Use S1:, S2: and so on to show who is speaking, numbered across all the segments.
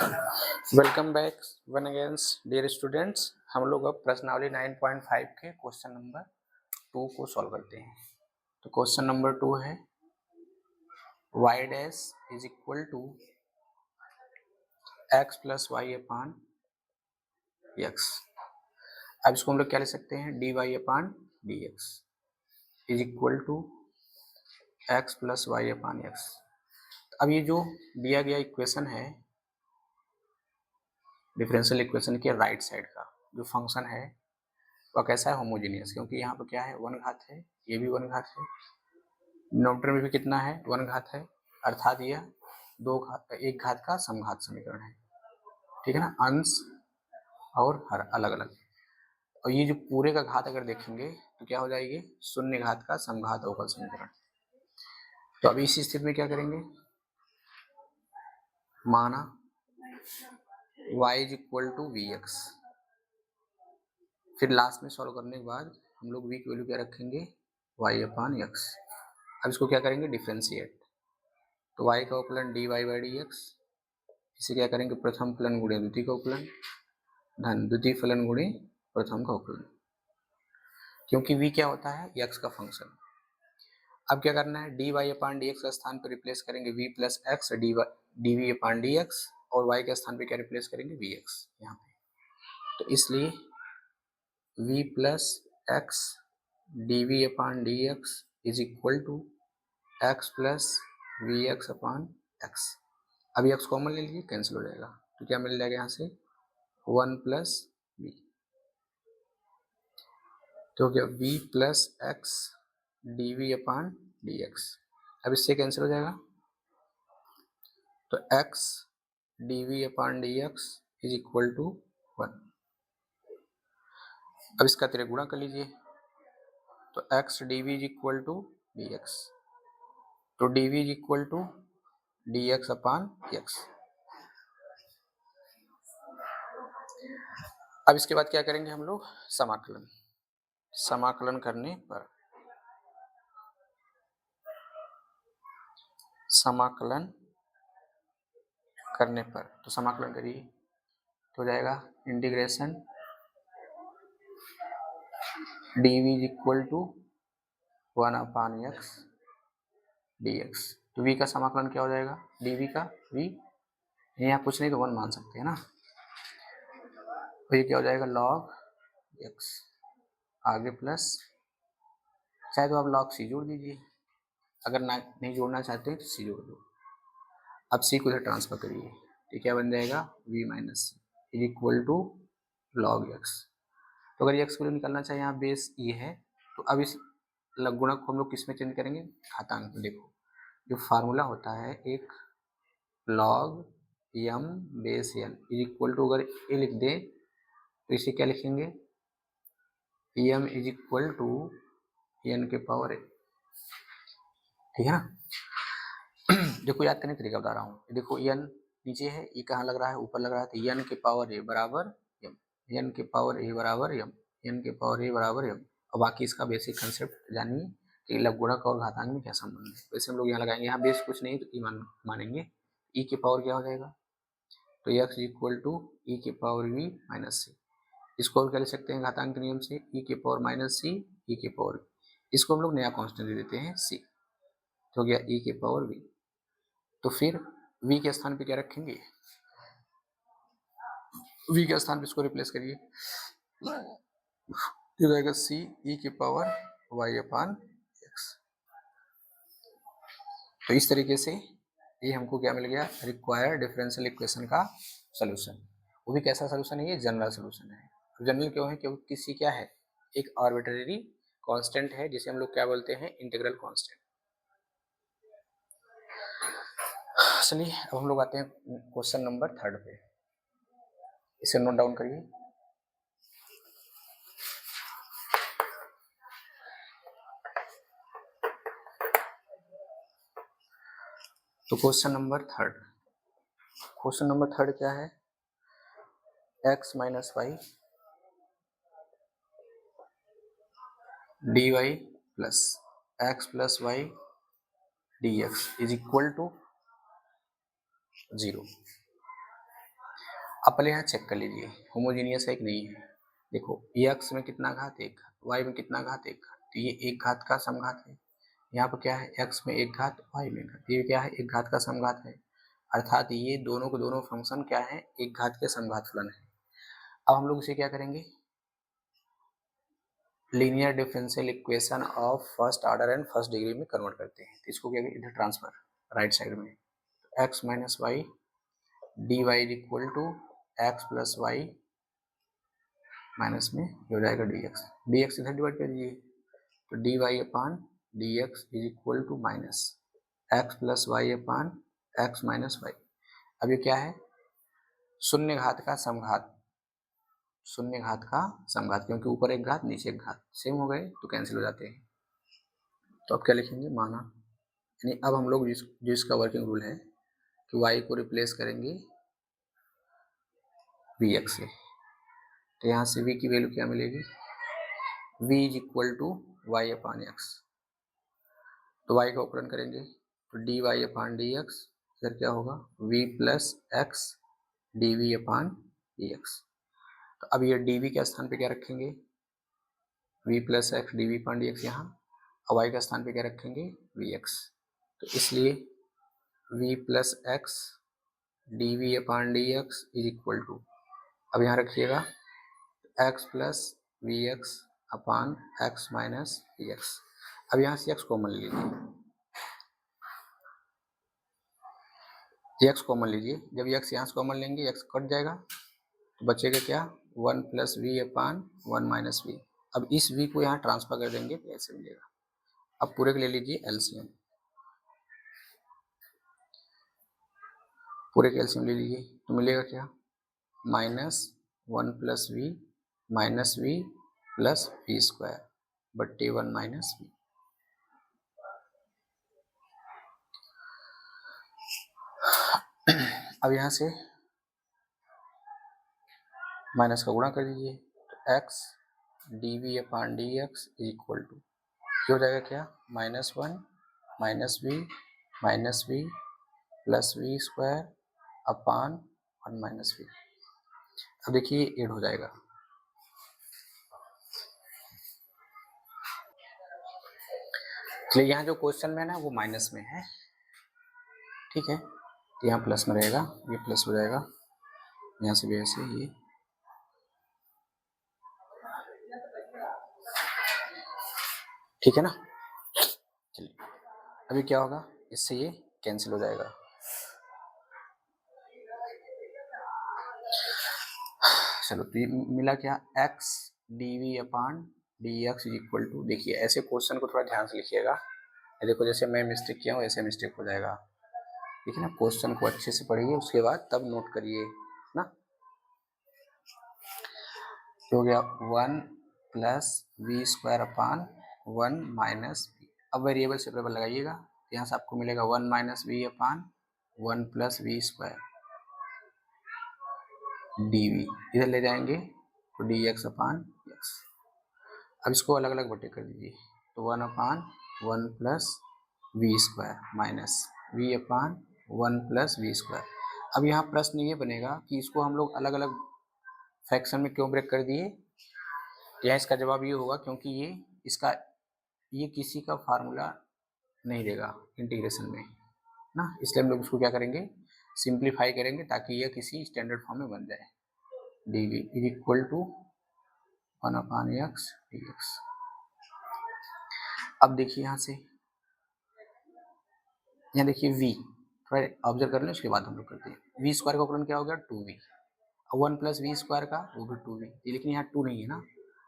S1: Welcome back once again dear students. हम लोग अब प्रश्नावली 9.5 के क्वेश्चन नंबर 2 को सॉल्व करते हैं। तो क्वेश्चन नंबर 2 है y dash is equal to x plus y upon x. अब इसको हम लोग क्या लिख सकते हैं, dy upon d x is equal to x plus y upon x. अब ये जो दिया गया इक्वेशन है डिफरेंशियल इक्वेशन के राइट साइड का जो फंक्शन है वह कैसा है, होमोजेनियस, क्योंकि यहाँ पर क्या है, वन घात है, ये भी वन घात है, डिनोमिनेटर में भी कितना है, वन घात है, अर्थात यह दो घात एक घात का समघात समीकरण है। ठीक है ना, अंश और हर अलग अलग। और ये जो पूरे का घात अगर देखेंगे तो क्या हो जाएगी, शून्य घात का समघात अवकल समीकरण। तो अभी इस स्थिति में क्या करेंगे, माना y is equal to v x, फिर लास्ट में सॉल्व करने के बाद हम लोग v की वैल्यू क्या रखेंगे, y अपान एक्स। अब इसको क्या करेंगे, डिफ्रेंशिएट। तो y का अवकलन dy बाई डी एक्स, इसे क्या करेंगे, प्रथम फलन गुणे द्वितीय का अवकलन धन द्वितीय फलन गुणे प्रथम का अवकलन, क्योंकि v क्या होता है, x का फंक्शन। अब क्या करना है, dy अपान डी एक्स का स्थान पर रिप्लेस करेंगे v प्लस एक्स, डी अपान डी एक्स, और y के स्थान पे क्या रिप्लेस करेंगे, वी एक्स यहाँ पे। तो इसलिए v plus x d v upon d x is equal to x plus v x upon x. अभी एक्स कॉमन ले लीजिए, कैंसिल हो जाएगा, तो क्या मिल जाएगा यहाँ से, वन प्लस वी। तो क्या v plus x d v upon d x, अब इससे कैंसिल हो जाएगा, तो x d v upon d x is equal to one. अब इसका त्रिगुणा कर लीजिए, तो x d v is equal to d x, तो d v is equal to d x upon x. अब इसके बाद क्या करेंगे हम लोग, समाकलन। समाकलन करने पर तो समाकलन करिए, तो हो जाएगा integration d v is equal to one upon x d x. तो v का समाकलन क्या हो जाएगा, डी वी का v, यहाँ कुछ नहीं तो वन मान सकते हैं ना, तो ये क्या हो जाएगा, log x आगे प्लस, चाहे तो आप log c जोड़ दीजिए, अगर नहीं जोड़ना चाहते हैं तो c जोड़ दो। अब c को इधर ट्रांसफर करिए, तो क्या बन जाएगा, v minus c is equal to log x। तो अगर x को निकालना चाहिए, यहाँ बेस ये है, तो अब इस गुणक को हम लोग किस में चेंज करेंगे, घातांक में। देखो जो फार्मूला होता है, एक log m base n is equal to, अगर ये लिख दे तो इसे क्या लिखेंगे, m is equal to n के पावर a। ठीक है ना। देखो याद करने का तरीका बता रहा हूँ, देखो n नीचे है, ये कहाँ लग रहा है, ऊपर लग रहा है, तो n के पावर a बराबर m, n के पावर a बराबर m, n के पावर a बराबर m। और बाकी इसका बेसिक कंसेप्ट जानिए कि लघुगणक और घातांक में क्या संबंध है। वैसे हम लोग यहाँ लगाएंगे, यहाँ बेस कुछ नहीं तो ई मानेंगे, e के पावर क्या हो जाएगा, तो x इक्वल टू ई के पावर v माइनस सी। इसको और क्या लिख सकते हैं, घातांक के नियम से, e के पावर माइनस सी ई के पावर v, इसको हम लोग नया कांस्टेंट दे देते हैं c, तो हो गया e के पावर v। तो फिर v के स्थान पे क्या रखेंगे, v के स्थान पे इसको रिप्लेस करिए, ये रहेगा c e के पावर y अपान x। तो इस तरीके से ये हमको क्या मिल गया, रिक्वायर्ड डिफरेंशियल इक्वेशन का सोल्यूशन। वो भी कैसा सोल्यूशन है, ये जनरल सोल्यूशन है। जनरल क्यों है, क्योंकि किसी क्या है, एक आर्बिट्रेरी कांस्टेंट है जिसे हम लोग क्या बोलते हैं, इंटीग्रल कांस्टेंट। चलिए अब हम लोग आते हैं क्वेश्चन नंबर 3 पे, इसे नोट डाउन करिए। तो क्वेश्चन नंबर 3 क्या है, x minus y d y plus x plus y d x is equal to 0। अब पहले यहाँ चेक कर लीजिए होमोजीनियस है कि नहीं है। देखो x में कितना घात 1, y में कितना घात 1, तो ये एक घात का समघात है। यहाँ पर क्या है, x में एक घात, y में घात, ये क्या है, एक घात का समघात है। अर्थात ये दोनों के दोनों फंक्शन क्या है, एक घात के समघात फलन है। अब हम लोग इसे क्या करेंगे, linear differential equation of first order and first degree में कन्वर्ट करते हैं। तो इसको क्या इधर ट्रांसफर राइट साइड में, x minus y d y is equal to x plus y minus में हो जाएगा डी एक्स इधर डिवाइड कर दीजिए, तो d y upon d x is equal to minus x plus y upon x minus y. अब ये क्या है, शून्य घात का समघात, शून्य घात का समघात, क्योंकि ऊपर एक घात नीचे एक घात सेम हो गए तो कैंसिल हो जाते हैं। तो अब क्या लिखेंगे, माना, यानी अब हम लोग जिसका वर्किंग रूल है कि y को रिप्लेस करेंगे vx से, तो यहाँ से v की वैल्यू क्या मिलेगी, v is equal to y upon x, तो y का उपकरण करेंगे तो d y upon d x, इधर क्या होगा v plus x d v upon d x. तो अब ये डी वी के स्थान पे क्या रखेंगे, v plus x d v upon d x यहाँ, और y का स्थान पे क्या रखेंगे वी एक्स, तो इसलिए v plus x d v upon d x is equal to, अब यहाँ रखिएगा x plus v x upon x minus v x. अब यहाँ से x कॉमन लीजिए, x कॉमन लीजिए, जब x यहाँ से कॉमन लेंगे x कट जाएगा तो बचेगा क्या, 1 plus v upon 1 minus v. अब इस v को यहाँ ट्रांसफर कर देंगे तो ऐसे मिलेगा। अब पूरे के ले लीजिए एलसीएम, पूरे के एलसीएम ले लीजिए तो मिलेगा क्या, minus 1 plus v minus v plus v square बट्टे 1 माइनस वी। अब यहाँ से माइनस का गुणा कर दीजिए, तो x d v upon d x is equal to, हो जाएगा क्या, -1 minus v plus v square upon 1 minus v. अब देखिए ऐड हो जाएगा, चलिए यहाँ जो क्वेश्चन में ना वो माइनस में है, ठीक है, तो यहाँ प्लस में रहेगा, ये प्लस हो जाएगा, यहाँ से भी ऐसे ये, ठीक है ना। चलिए अभी क्या होगा, इससे ये कैंसिल हो जाएगा। चलो तो ये मिला क्या, x d v upon d x is equal to, देखिए ऐसे क्वेश्चन को थोड़ा ध्यान से लिखिएगा, देखो जैसे मैं मिस्टेक किया हूँ ऐसे मिस्टेक हो जाएगा, ठीक है ना। क्वेश्चन को अच्छे से पढ़िए, उसके बाद तब नोट करिए ना। हो गया 1 plus v square upon 1 minus v. अब वेरिएबल सेपरेबल लगाइएगा, यहाँ से आपको मिलेगा 1 minus v upon 1 plus v square d v, इधर ले जाएंगे तो डी एक्स अपान एक्स। अब इसको अलग अलग बटे कर दीजिए, तो 1 upon 1 plus v square minus v upon 1 plus v square. अब यहाँ प्रश्न ये बनेगा कि इसको हम लोग अलग अलग फ्रैक्शन में क्यों ब्रेक कर दिए, यहाँ इसका जवाब ये होगा क्योंकि ये किसी का फार्मूला नहीं देगा इंटीग्रेशन में ना, इसलिए हम लोग उसको क्या करेंगे, सिंप्लीफाई करेंगे ताकि यह किसी स्टैंडर्ड फॉर्म में बन जाए। D v is equal to 1 upon x d x. अब देखिए यहाँ से, यहाँ देखिए v, थोड़ा ऑब्जर्व कर लें उसके बाद हम लोग करते हैं। वी स्क्वायर का उपकरण क्या हो गया 2v, और 1 प्लस वी स्क्वायर का वो भी 2v, लेकिन यहाँ 2 नहीं है ना,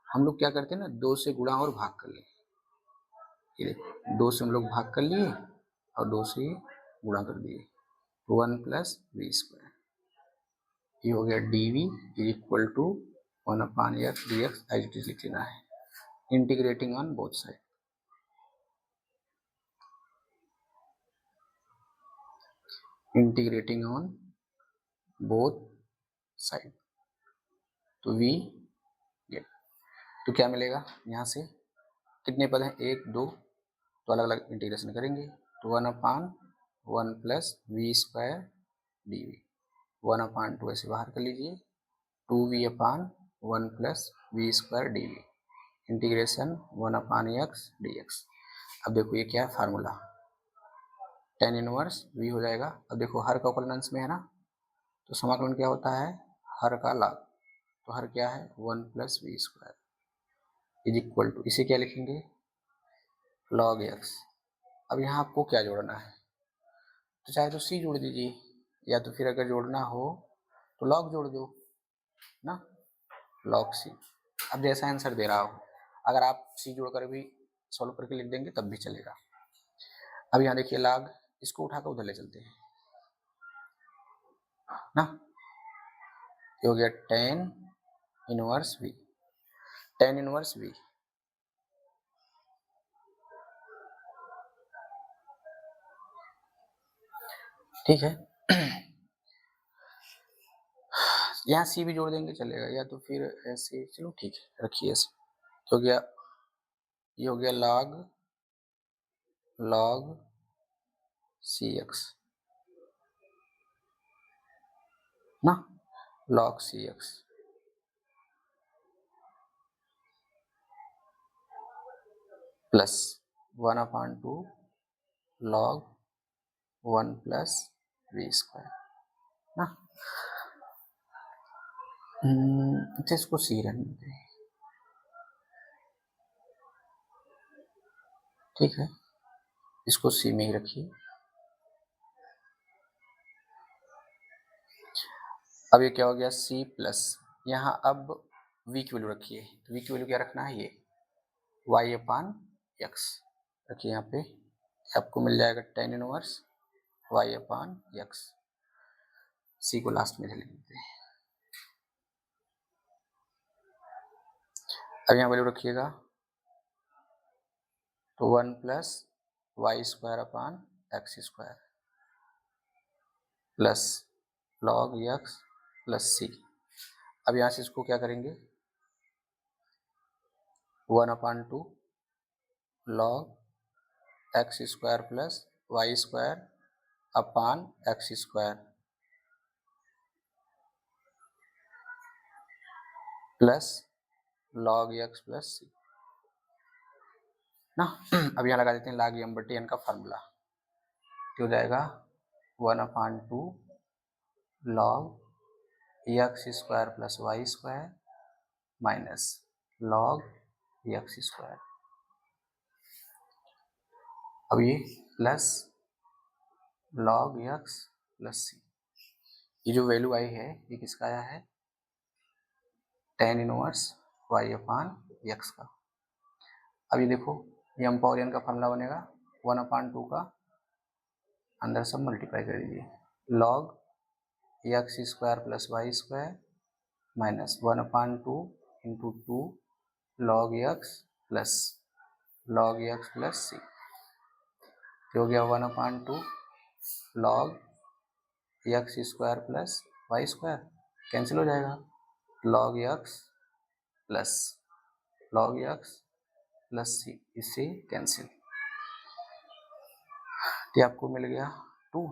S1: हम लोग क्या करते हैं ना, 2 से गुणा और भाग कर लें, ये देखो 2 से हम लोग भाग कर लिए और 2 से गुणा कर दिए, 1 प्लस वी स्क्वायर, ये हो गया d v is equal to 1 upon x d x, as it is लिख लेना है, integrating on both side, integrating on both side, तो v गेट, तो क्या मिलेगा, यहाँ से कितने पद हैं 1 2, तो अलग अलग इंटीग्रेशन करेंगे, तो 1 upon 1 plus v square d v, 1/2 ऐसे बाहर कर लीजिए, 2v/1 plus v square d v, integration 1/x dx। अब देखो ये क्या है फार्मूला, tan इनवर्स v हो जाएगा। अब देखो हर का अवकलन अंश में है ना, तो समाकलन क्या होता है, हर का लाग, तो हर क्या है 1 plus v square is equal to, इसे क्या लिखेंगे log x। अब यहाँ आपको क्या जोड़ना है, तो चाहे तो c जोड़ दीजिए, या तो फिर अगर जोड़ना हो तो log जोड़ दो ना, log c। अब जैसा आंसर दे रहा हो, अगर आप c जोड़कर भी सॉल्व करके लिख देंगे तब भी चलेगा। अब यहाँ देखिए log, इसको उठाकर उधर ले चलते हैं ना, ये हो गया tan inverse v, tan inverse v, ठीक है। यहाँ सी भी जोड़ देंगे चलेगा, या तो फिर ऐसे, चलो ठीक है रखिए ऐसे, तो गया ये हो गया log सी एक्स ना, log c x plus 1/2 log 1 plus v square ना। अच्छा इसको सी रहने दें, ठीक है, इसको सी में ही रखिए। अब ये क्या हो गया c प्लस, यहाँ अब v की वैल्यू रखिए, तो v की वैल्यू क्या रखना है, ये y/x रखिए यहाँ पे, आपको मिल जाएगा tan इनवर्स y/x, c को लास्ट में लिख देते हैं। अब यहाँ वैल्यू रखिएगा, तो 1 plus y square upon x square plus log x plus c. अब यहाँ से इसको क्या करेंगे, 1/2 log x square plus y square upon x square plus log x plus c ना। अब यहाँ लगा देते हैं log m/n का फार्मूला, हो जाएगा 1/2 log x square plus y square minus log x square. अब ये plus log x plus c, ये जो वैल्यू आई है ये किसका आया है, tan इनवर्स y/x का। अब ये देखो ये m/n का फार्मूला बनेगा, 1/2 का अंदर सब मल्टीप्लाई कर दीजिए, log x square plus y square minus 1/2 into 2 log x plus c, हो गया 1/2 log x square plus y square, cancel हो जाएगा, log x प्लस सी, इससे कैंसिल, ये आपको मिल गया 2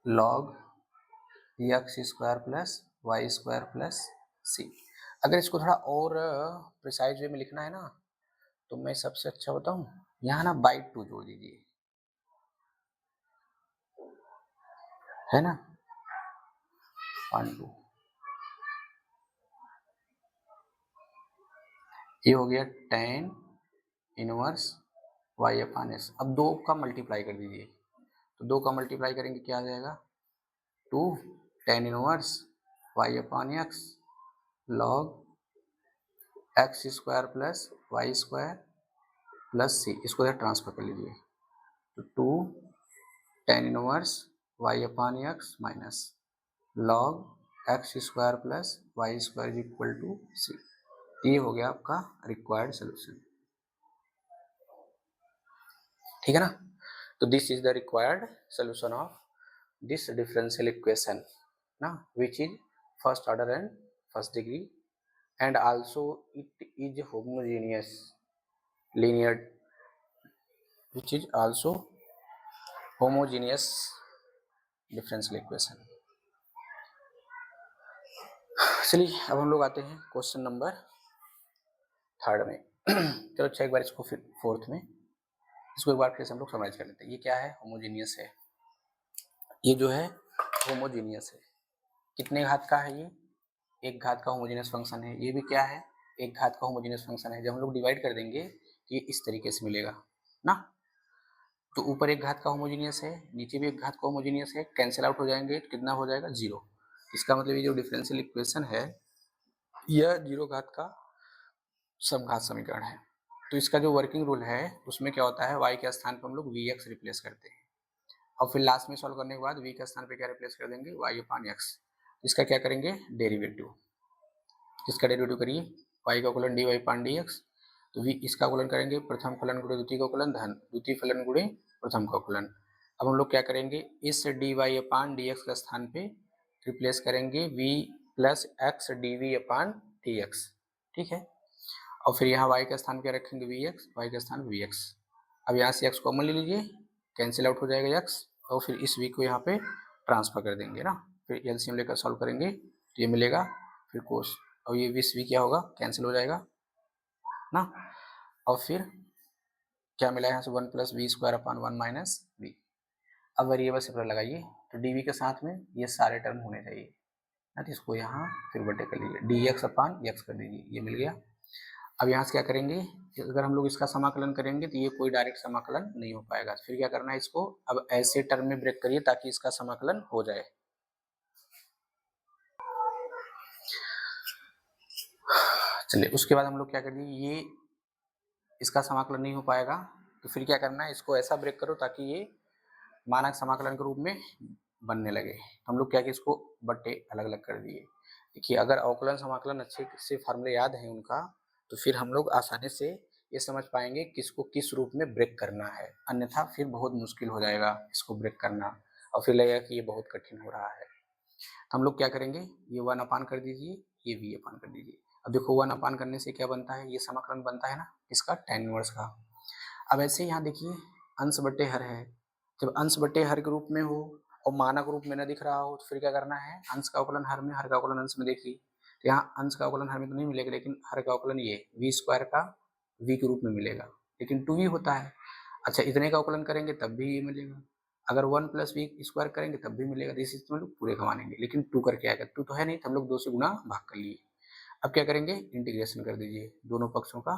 S1: log x square plus y square plus c. अगर इसको थोड़ा और प्रिसाइज वे में लिखना है ना, तो मैं सबसे अच्छा बताऊं, यहाँ ना बाई 2 जोड़ दीजिए, है ना, 1/2, ये हो गया tan इनवर्स y/s। अब 2 का मल्टीप्लाई कर दीजिए, तो 2 का मल्टीप्लाई करेंगे क्या आ जाएगा, 2 tan inverse y/x log x square plus y square plus c, इसको इधर ट्रांसफर कर लीजिए, तो 2 tan inverse y/x minus log x square plus y square is equal to c. ये हो गया आपका रिक्वायर्ड सोल्यूशन, ठीक है ना। तो this is the required solution of this differential equation ना, which is first order and first degree, and also it is homogeneous linear, which is also homogeneous differential equation। चलिए अब हम लोग आते हैं क्वेश्चन नंबर 3 में। चलो अच्छा एक बार इसको फिर 4th में इसको एक बार फिर से हम लोग समराइज कर लेते हैं। ये क्या है? होमोजीनियस है। ये जो है होमोजीनियस है। कितने घात का है? ये एक घात का होमोजीनियस फंक्शन है। ये भी क्या है? एक घात का होमोजीनियस फंक्शन है। जब हम लोग डिवाइड कर देंगे तो ये इस तरीके से मिलेगा ना। तो ऊपर एक घात का होमोजीनियस है, नीचे भी एक घात का होमोजीनियस है, कैंसिल आउट हो जाएंगे तो कितना हो जाएगा? 0। इसका मतलब ये जो डिफरेंशियल इक्वेशन है यह 0 घात का समघात समीकरण है। तो इसका जो वर्किंग रूल है उसमें क्या होता है? y के स्थान पर हम लोग vx रिप्लेस करते हैं और फिर लास्ट में सॉल्व करने के बाद v के स्थान पे क्या रिप्लेस कर देंगे? y अपान x। इसका क्या करेंगे? डेरिवेटिव। इसका डेरिवेटिव करिए, y का फलन dy अपान dx। तो v इसका फलन करेंगे प्रथम फलन गुणे द्वितीय का फलन धन द्वितीय फलन गुणे प्रथम का फलन। अब हम लोग क्या करेंगे? इस dy अपान dx के स्थान पे रिप्लेस करेंगे v प्लस x dv अपान dx। ठीक है। और फिर यहाँ y के स्थान क्या रखेंगे? vx, y के स्थान vx। अब यहाँ से x कॉमन ले लीजिए, कैंसिल आउट हो जाएगा x और फिर इस v को यहाँ पे ट्रांसफर कर देंगे ना। फिर एलसीएम लेकर सॉल्व करेंगे तो ये मिलेगा फिर कोस, और ये 20v क्या होगा? कैंसिल हो जाएगा ना। और फिर क्या मिला यहाँ से? 1 plus v square upon 1 minus v. अब वेरिएबल सेपरेट लगाइए तो dv के साथ में ये सारे टर्म होने चाहिए ना। तो इसको यहाँ फिर बटे कर लीजिए, dx अपान x कर दीजिए, ये मिल गया। अब यहाँ से क्या करेंगे? अगर हम लोग इसका समाकलन करेंगे तो ये कोई डायरेक्ट समाकलन नहीं हो पाएगा। फिर क्या करना है? इसको अब ऐसे टर्म में ब्रेक करिए ताकि इसका समाकलन हो जाए। चलिए उसके बाद हम लोग क्या करेंगे? ये इसका समाकलन नहीं हो पाएगा तो फिर क्या करना है? इसको ऐसा ब्रेक करो ताकि ये मानक समाकलन के रूप में बनने लगे। हम लोग क्या कि इसको बट्टे अलग अलग कर दिए। देखिए अगर अवकलन समाकलन अच्छे से फार्मूले याद हैं उनका तो फिर हम लोग आसानी से ये समझ पाएंगे किसको किस रूप में ब्रेक करना है, अन्यथा फिर बहुत मुश्किल हो जाएगा इसको ब्रेक करना और फिर लगेगा कि ये बहुत कठिन हो रहा है। तो हम लोग क्या करेंगे? ये 1 अपान कर दीजिए, ये v अपान कर दीजिए। अब देखो 1 अपान करने से क्या बनता है? ये समाकलन बनता है ना इसका tan इनवर्स का। अब ऐसे यहाँ देखिए अंश बट्टे हर है, जब अंश बट्टे हर के रूप में हो और मानक रूप में न दिख रहा हो तो फिर क्या करना है? अंश का अवकलन हर में, हर का अवकलन अंश में। देखिए तो यहाँ अंश का अवकलन हर में तो नहीं मिलेगा, लेकिन हर का अवकलन ये v स्क्वायर का v के रूप में मिलेगा, लेकिन 2v होता है। अच्छा इतने का अवकलन करेंगे तब भी ये मिलेगा, अगर 1 प्लस वी स्क्वायर करेंगे तब भी मिलेगा। इस स्थिति में लोग पूरे का मानेंगे, लेकिन 2 करके आएगा, 2 तो है नहीं तो हम लोग 2 से गुना भाग कर लिए। अब क्या करेंगे? इंटीग्रेशन कर दीजिए दोनों पक्षों का।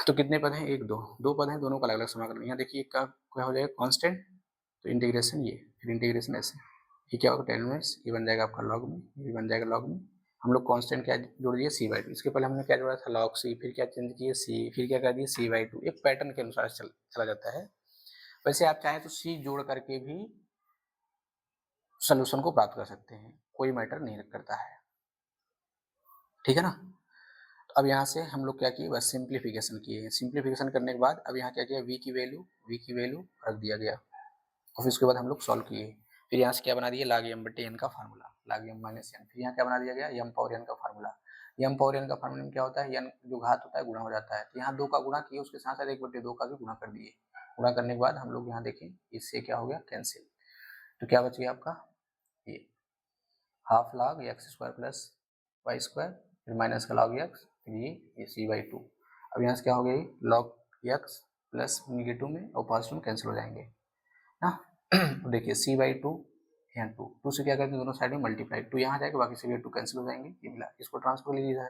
S1: तो कितने पद हैं? 1 2 2 पद हैं, दोनों का अलग अलग समाकलन। यहाँ देखिए का क्या हो जाएगा? कांस्टेंट, तो इंटीग्रेशन ये, फिर इंटीग्रेशन ऐसे, ये क्या होगा? tan इनवर्स, ये बन जाएगा आपका log में, ये बन जाएगा log में। हम लोग कांस्टेंट क्या जोड़ दिए? c/2। इसके पहले हमने क्या जोड़ा था? log c, फिर क्या चेंज किए? c, फिर क्या कर दिए? c/2। एक पैटर्न के अनुसार चला जाता है। वैसे आप चाहें तो c जोड़ करके भी सोल्यूशन को प्राप्त कर सकते हैं, कोई मैटर नहीं करता है, ठीक है ना। तो अब यहाँ से हम लोग क्या किए? बस सिंप्लीफिकेशन किए। सिंप्लीफिकेशन करने के बाद अब यहाँ क्या किया? v की वैल्यू रख दिया गया और फिर उसके बाद हम लोग सॉल्व किए। फिर यहाँ से क्या बना दिया? log m बटे n का formula, log m minus n। फिर यहाँ क्या बना दिया गया? m पावर n का फार्मूला। m पावर n का फार्मूला में क्या होता है? n जो घात होता है गुणा हो जाता है, तो यहाँ 2 का गुणा किए, उसके साथ साथ 1/2 का भी गुणा कर दिए। गुणा करने के बाद हम लोग यहाँ देखें इससे क्या हो गया? कैंसिल। तो क्या बच गया आपका? ये half log x square plus y square, फिर माइनस का log x, फिर ये c/2। अब यहाँ से क्या हो गया? log x प्लस निगेटिव में और पॉजिटिव में कैंसिल हो जाएंगे ना। तो देखिए c/2 यहाँ 2 से क्या करते हैं? दोनों साइड में मल्टीप्लाई, 2 यहाँ जाएगा, बाकी सभी 2 कैंसिल हो जाएंगे। ये मिला, इसको ट्रांसफर ले लीजिए,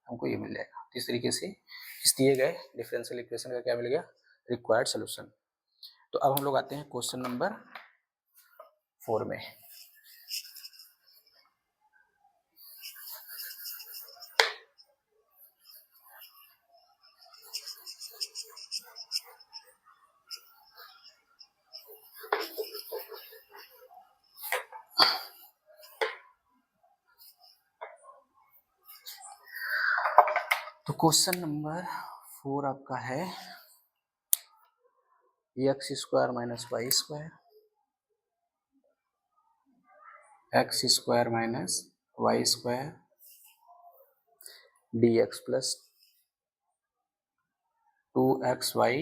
S1: हमको ये मिल जाएगा। तो इस तरीके से इस दिए गए डिफरेंशियल इक्वेशन का क्या मिल गया? Required solution. तो अब हम लोग आते हैं क्वेश्चन नंबर 4 में। तो क्वेश्चन नंबर 4 आपका है x square minus y square, x square minus y square d x plus 2xy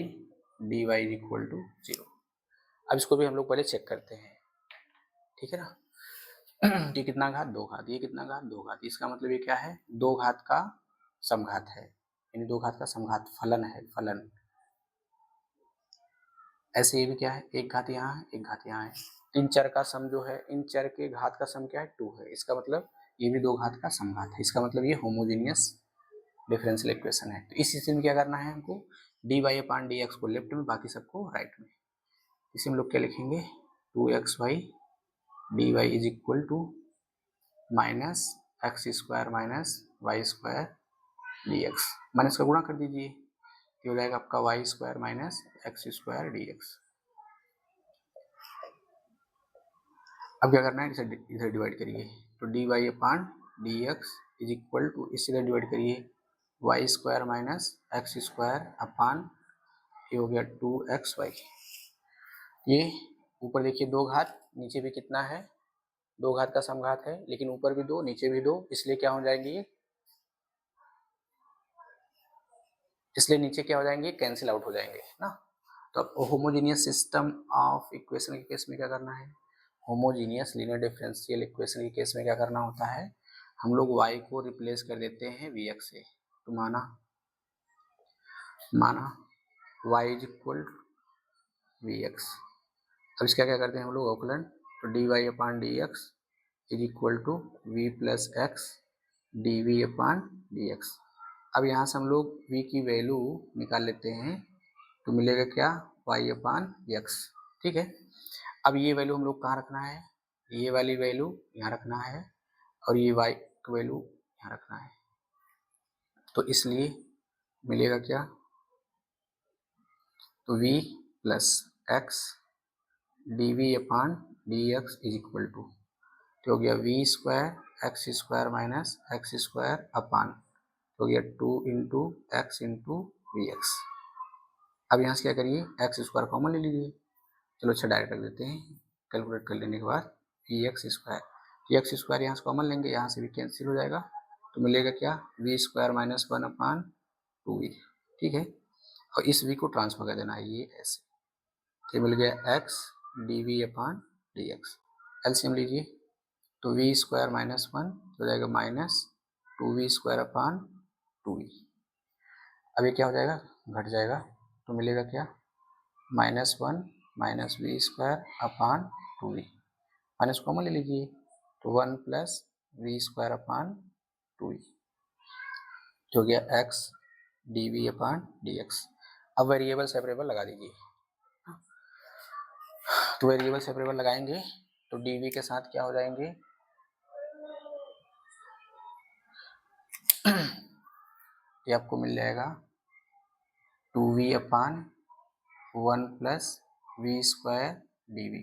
S1: dy equal to 0। अब इसको भी हम लोग पहले चेक करते हैं, ठीक है ना। ये कितना घात, 2 घात, ये कितना घात, 2 घात। इसका मतलब ये क्या है, 2 घात का समघात है, यानी 2 घात का समघात फलन है, फलन। ऐसे ये भी क्या है, 1 घात यहाँ है, 1 घात यहाँ है। इन चर का सम जो है, इन चर के घात का सम क्या है, 2 है। इसका मतलब ये भी 2 घात का समघात है। इसका मतलब ये होमोजेनियस डिफरेंशियल इक्वेशन है। तो इस स्थिति में क्या करना है हमको, D y upon d x को लेफ्ट में, बाकी सबको राइट में। इसे हम लोग क्या लिखेंगे, 2xy d y is equal to minus x square minus y square d x. Minus का गुणा कर दीजिए, ये हो जाएगा आपका y square minus x square d x. अब क्या करना है, इधर डिवाइड करिए, तो d y upon d x is equal to, इस इधर डिवाइड करिए, y square minus x square upon, ये हो गया 2xy। ये ऊपर देखिए 2 घात, नीचे भी कितना है, 2 घात का समघात है, लेकिन ऊपर भी 2 नीचे भी 2, इसलिए क्या हो जाएंगे ये, इसलिए नीचे क्या हो जाएंगे, कैंसिल आउट हो जाएंगे ना। तो अब होमोजीनियस सिस्टम ऑफ इक्वेशन के केस में क्या करना है, होमोजीनियस लीनियर डिफरेंशियल इक्वेशन के केस में क्या करना होता है, हम लोग y को रिप्लेस कर देते हैं vx से। तो माना y इज इक्वल vx। अब इसका क्या करते हैं हम लोग अवकलन, तो d y upon d x is equal to v plus x d v upon d x. अब यहाँ से हम लोग v की वैल्यू निकाल लेते हैं, तो मिलेगा क्या, y अपान एक्स। ठीक है, अब ये वैल्यू हम लोग कहाँ रखना है, ये वाली वैल्यू यहाँ रखना है, और ये y की वैल्यू यहाँ रखना है। तो इसलिए मिलेगा क्या, तो v plus x d v upon d x is equal to, तो हो गया v square x square minus x square upon, हो गया 2 into x into v x. अब यहाँ से क्या करिए, एक्स स्क्वायर कॉमन ले लीजिए, चलो अच्छा डायरेक्ट रख देते हैं, कैलकुलेट कर लेने के बाद वी एक्स स्क्वायर यहाँ से कॉमन लेंगे, यहाँ से भी कैंसिल हो जाएगा, तो मिलेगा क्या, we square minus 1 upon 2v। ठीक है, और इस v को ट्रांसफर कर देना है, ये ऐसे, तो मिल गया x d v upon d x. LCM लीजिए, तो वी स्क्वायर माइनस 1 हो जाएगा minus 2v square upon 2v। अब ये क्या हो जाएगा, घट जाएगा, तो मिलेगा क्या, -1 minus v square upon 2v, minus common ले लीजिए, तो 1 plus v square upon 2v, जो गया x d v upon d x. अब वेरिएबल सेपरेबल लगा दीजिए, तो वेरिएबल सेपरेबल लगाएंगे तो dv के साथ क्या हो जाएंगे, ये आपको मिल जाएगा 2v upon 1 plus v square d v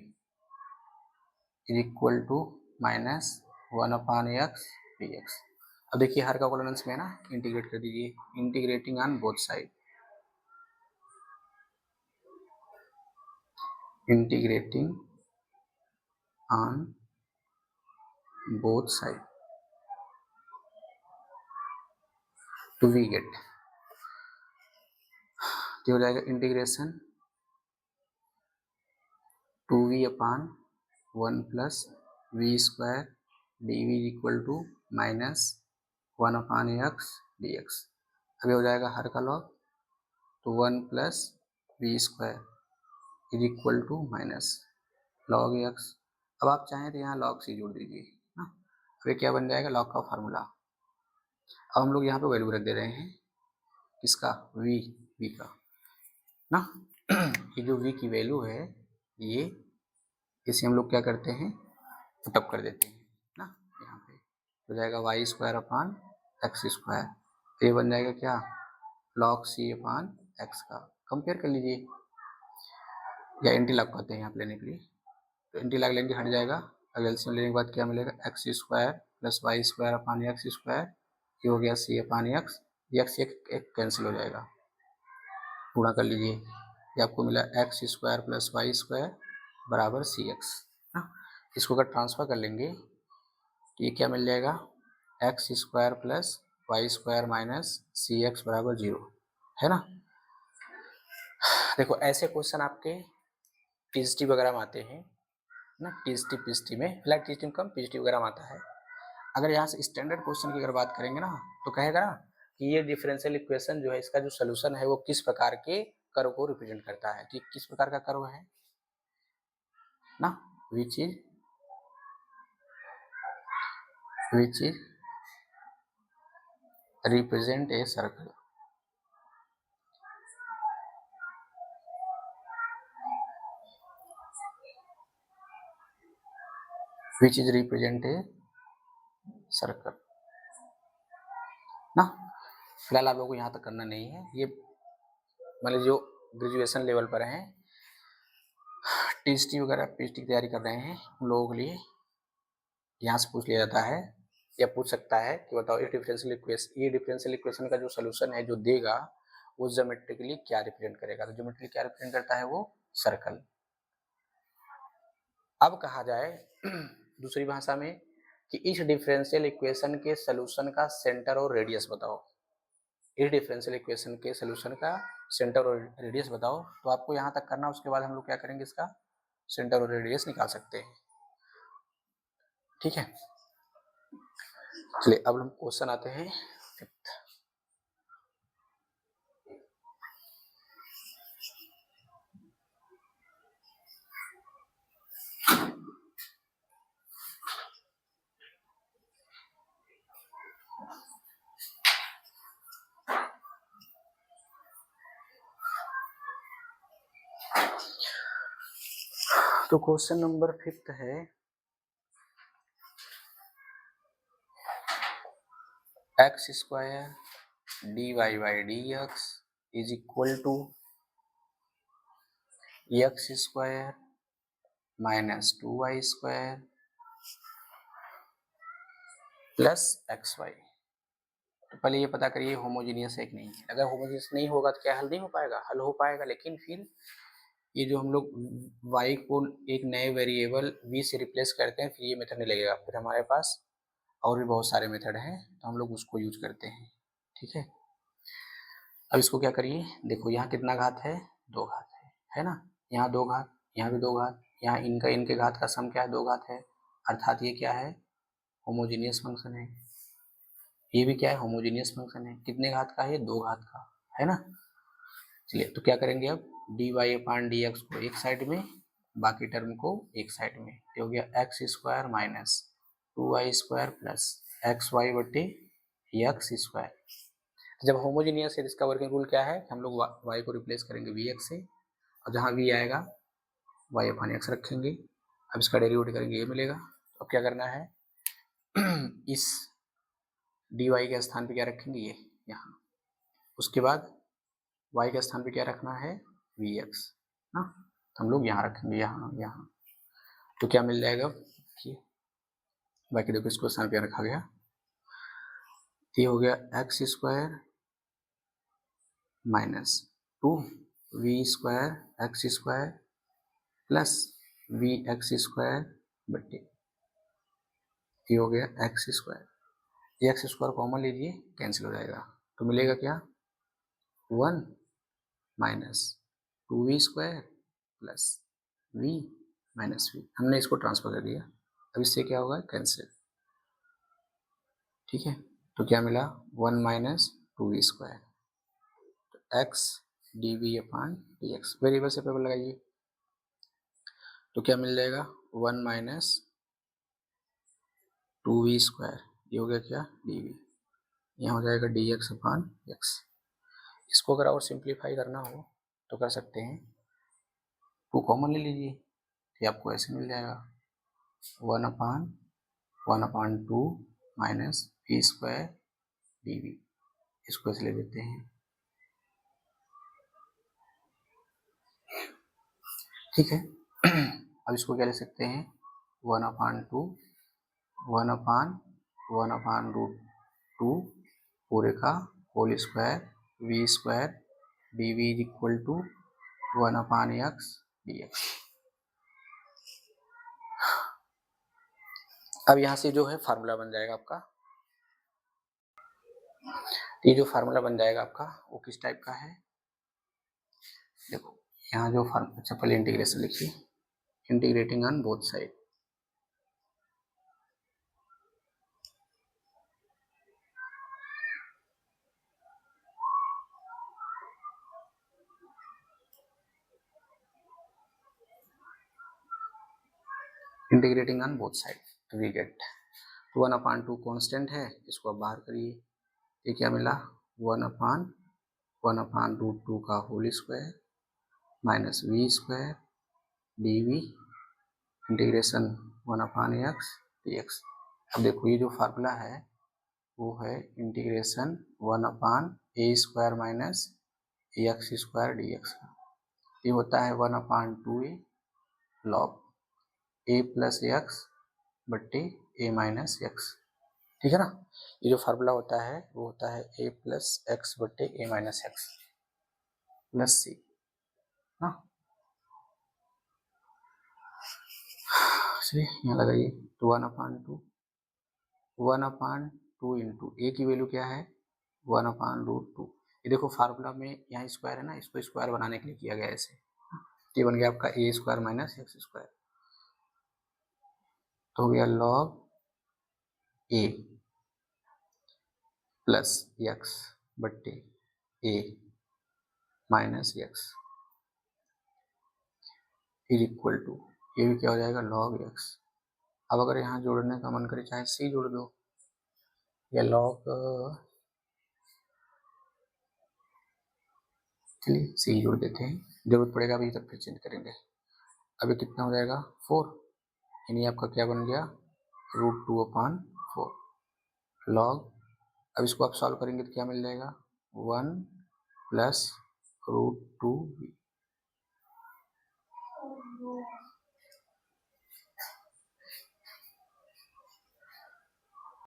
S1: is equal to minus 1 upon x d x. अब देखिए हर का कोलोनेंस में ना इंटीग्रेट कर दीजिए, integrating on both side, integrating on both side to we get, हो जाएगा integration 2v upon 1 plus v square d v equal to minus 1 upon x d x. अब ये हो जाएगा हर का लॉग, तो 1 plus v square is equal to minus log x. अब आप चाहें तो यहाँ लॉग सी जोड़ दीजिए ना, अब ये क्या बन जाएगा, लॉग का फार्मूला। अब हम लोग यहाँ पे वैल्यू रख दे रहे हैं किसका, वी का ना। ये जो v की वैल्यू है, ये इसे हम लोग क्या करते हैं, पुटअप कर देते हैं ना, यहाँ पे हो जाएगा y square upon x square, तो ये बन जाएगा क्या, लॉग सी अपान एक्स का। कंपेयर कर लीजिए, या एंटी लॉग कहते हैं यहाँ पे लेने के लिए, तो एंटी लॉग लेंगे हट जाएगा। अब एलसीएम लेने के बाद क्या मिलेगा, x square plus y square upon x square, ये हो गया सी अपान एक्स, एक्स एक कैंसिल हो जाएगा, पूरा कर लीजिए, ये आपको मिला x square plus y square बराबर सी एक्स ना। इसको अगर ट्रांसफर कर लेंगे तो ये क्या मिल जाएगा, x square plus y square minus c x बराबर 0 है ना। देखो ऐसे क्वेश्चन आपके टीएसटी वगैरह में आते हैं, ना, टीएसटी पीएसटी में फिलहाल टीएसटी कम पीएचडी वगैरह में आता है। अगर यहाँ से स्टैंडर्ड क्वेश्चन की अगर बात करेंगे ना तो कहेगा ना कि ये डिफरेंशियल इक्वेशन जो है इसका जो सोल्यूशन है वो किस प्रकार के कर्व को रिप्रेजेंट करता है। तो किस प्रकार का कर्व है ना, which is represent a circle, which is represent a circle ना। फिलहाल आप लोगों को यहाँ तक करना नहीं है, ये मतलब जो ग्रेजुएशन लेवल पर हैं टीएसटी वगैरह पीएचडी की तैयारी कर रहे हैं उन लोगों के लिए यहाँ से पूछ लिया जाता है या पूछ सकता है कि बताओ ये डिफरेंशियल इक्वेशन का जो सोल्यूशन है जो देगा वो ज्योमेट्रिकली क्या रिप्रेजेंट करेगा। तो ज्योमेट्रिकली क्या रिप्रेजेंट करता है, वो सर्कल। अब कहा जाए दूसरी भाषा में कि इस डिफरेंशियल इक्वेशन के सोल्यूशन का सेंटर और रेडियस बताओ। इस डिफरेंशियल इक्वेशन के सोल्यूशन का सेंटर और रेडियस बताओ। तो आपको यहाँ तक करना, उसके बाद हम लोग क्या करेंगे, इसका सेंटर और रेडियस निकाल सकते हैं। ठीक है, चलिए अब हम क्वेश्चन आते हैं फिफ्थ। तो क्वेश्चन नंबर फिफ्थ है x square d y by d x is equal to x square minus 2y square plus x y. तो पहले ये पता करिए होमोजीनियस है कि नहीं है। अगर होमोजीनियस नहीं होगा तो क्या हल नहीं हो पाएगा, हल हो पाएगा, लेकिन फिर ये जो हम लोग y को एक नए वेरिएबल v से रिप्लेस करते हैं फिर ये मेथड नहीं लगेगा। फिर हमारे पास और भी बहुत सारे मेथड हैं तो हम लोग उसको यूज करते हैं। ठीक है, अब इसको क्या करिए, देखो यहाँ कितना घात है, 2 घात है ना। यहाँ 2 घात, यहाँ भी 2 घात, यहाँ इनका इनके घात का सम क्या है, 2 घात है, अर्थात ये क्या है, होमोजीनियस फंक्शन है। ये भी क्या है, होमोजीनियस फंक्शन है। कितने घात का है, 2 घात का है ना। चलिए तो क्या करेंगे अब, D y upon d x को एक साइड में, बाकी टर्म को एक साइड में। तो हो गया x square minus 2y square plus x y बटे एक्स स्क्वायर। जब होमोजीनियस है इसका वर्किंग रूल क्या है, हम लोग y को रिप्लेस करेंगे वी एक्स से, और जहाँ v आएगा y अपान एक्स रखेंगे। अब इसका डेरिवेटिव करेंगे, ये मिलेगा। अब क्या करना है इस dy के स्थान पे क्या रखेंगे, ये यहाँ। उसके बाद y के स्थान पे क्या रखना है, वी एक्स ना। तो हम लोग यहाँ रखेंगे, यहाँ। तो क्या मिल जाएगा, बाकी देखो इसको स्थान पे रखा गया। ये हो गया x square minus 2v square x square plus v x square बटे, ये हो गया x square. X square common लीजिए, कैंसिल हो जाएगा। तो मिलेगा क्या, 1 minus 2v square plus v minus v। हमने इसको ट्रांसफर कर दिया, अब इससे क्या होगा, कैंसिल। ठीक है, तो क्या मिला, 1 माइनस 2v स्क्वायर, तो x d v upon d x. Variable से पेपर लगाइए, तो क्या मिल जाएगा, 1 माइनस 2v स्क्वायर, ये हो गया क्या, डी वी। यहाँ हो जाएगा डी एक्स अपान एक्स। इसको अगर और सिंप्लीफाई करना हो तो कर सकते हैं, 2 कॉमन ले लीजिए, ये आपको ऐसे मिल जाएगा 1 upon 2 minus v square d v. इसको ऐसे ले देते हैं। ठीक है, अब इसको क्या ले सकते हैं, 1 अपान 2 1 अपान रूट 2 पूरे का whole square v square d v is equal to 1 upon x d x. अब यहाँ से जो है फार्मूला बन जाएगा आपका, ये जो फार्मूला बन जाएगा आपका वो किस टाइप का है, देखो यहाँ जो फार्मूला, अच्छा पहले इंटीग्रेशन लिखिए, integrating on both side. Integrating on both side तो वी गेट 1/2 कॉन्स्टेंट है, इसको अब बाहर करिए। ये क्या मिला 1/√2 का whole square minus v square d v integration 1/x dx। अब देखो ये जो फार्मूला है वो है integration 1/a² minus x² dx। ये होता है 1/2a log a plus x बट्टे a माइनस एक्स। ठीक है ना, ये जो फार्मूला होता है वो होता है a प्लस एक्स बट्टे a minus x plus c ना। चलिए यहाँ लगाइए तो 1/2 इंटू ए की वैल्यू क्या है 1/√2। ये देखो फार्मूला में यहाँ स्क्वायर है ना, इसको स्क्वायर बनाने के लिए किया गया ऐसे। ये बन गया आपका a² माइनस x², तो हो गया log a प्लस एक्स बट्टे a minus x is equal to, ये भी क्या हो जाएगा log x। अब अगर यहाँ जोड़ने का मन करे चाहे c जोड़ दो या log, चलिए c जोड़ देते हैं, जरूरत पड़ेगा अभी तक फिर चेंज करेंगे। अभी कितना हो जाएगा 4, यानी आपका क्या बन गया √2/4 log। अब इसको आप सॉल्व करेंगे तो क्या मिल जाएगा 1 प्लस √2v।